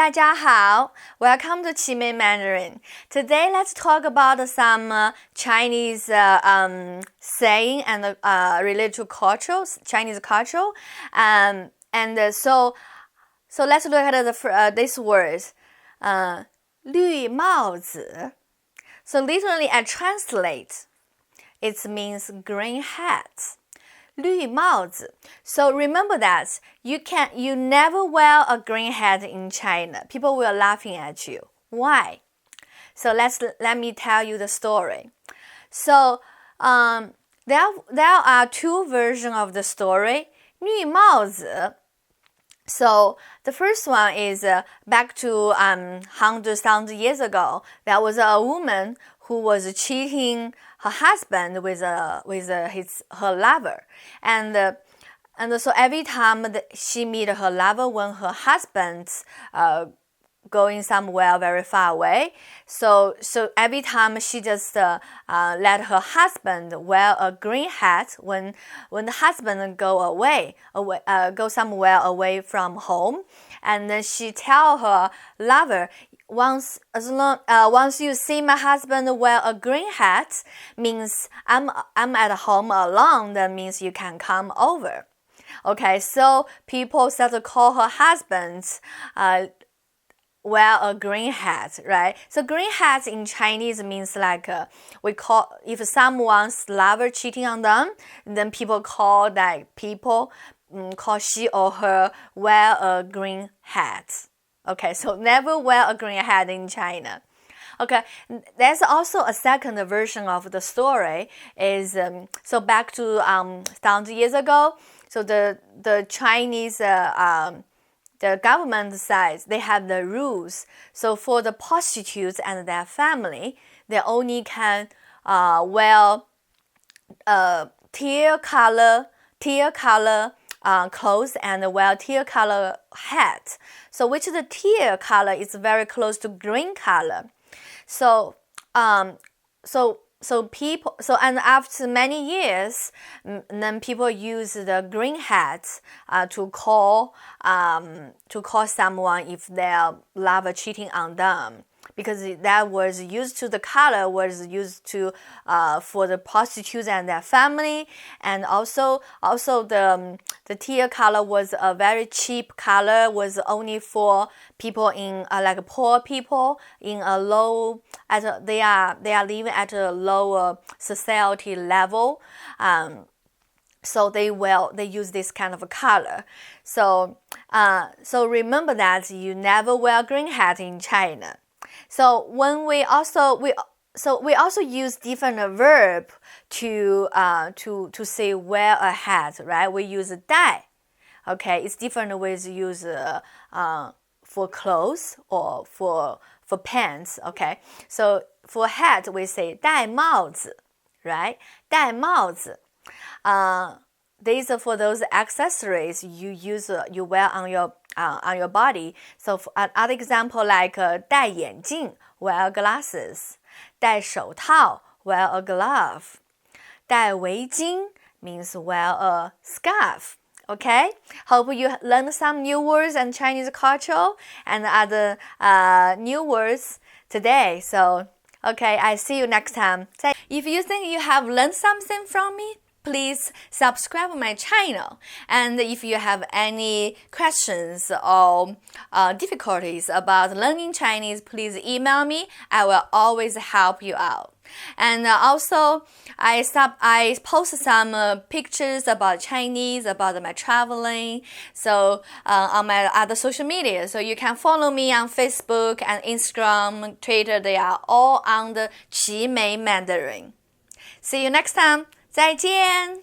大家好 Welcome to 奇美 Mandarin. Today, let's talk about some Chinese saying and related to culture, Chinese culture. So let's look at these words. 绿帽子. So literally, I translate. It means green hat. 绿帽子. So remember that you never wear a green hat in China. People will laughing at you. Why? So let me tell you the story. So there are two versions of the story. 绿帽子. So the first one is back to 100,000 years ago. There was a woman who was cheating her husband with her lover, and so every time she meet her lover when her husband's going somewhere very far away, so every time she just let her husband wear a green hat when the husband go somewhere away from home, and then she tell her lover, once you see my husband wear a green hat, means I'm at home alone. That means you can come over. Okay, so people start to call her husbands wear a green hat, right? So green hat in Chinese means like we call, if someone's lover cheating on them, then people call call she or her wear a green hat. Okay, so never wear a green hat in China. Okay, there's also a second version of the story. Is so back to 1,000 years ago. So the Chinese the government says they have the rules. So for the prostitutes and their family, they only can wear teal color clothes and wear teal color hat. So which the teal color is very close to green color. So and after many years, then people use the green hat to call someone if their lover cheating on them, because that was used to, the color was used to for the prostitutes and their family, and also the teal color was a very cheap color, was only for people in like poor people in a low, they are living at a lower society level. So they use this kind of a color. So remember that you never wear green hat in China. So when we also use different verb to say wear a hat, right? We use 戴. Okay, it's different ways use for clothes or for pants. Okay, so for hat we say 戴帽子, right? 戴帽子. These are for those accessories you wear on your body. So for another example, like 戴眼镜, wear glasses. 戴手套, wear a glove. 戴围巾 means wear a scarf. Okay, hope you learned some new words and Chinese culture and other new words today. So, okay, I see you next time. If you think you have learned something from me, please subscribe my channel. And if you have any questions or difficulties about learning Chinese, please email me. I will always help you out. And also, I post some pictures about Chinese, about my traveling, so on my other social media. So you can follow me on Facebook and Instagram, Twitter. They are all on the 奇美 Mandarin. See you next time. 再见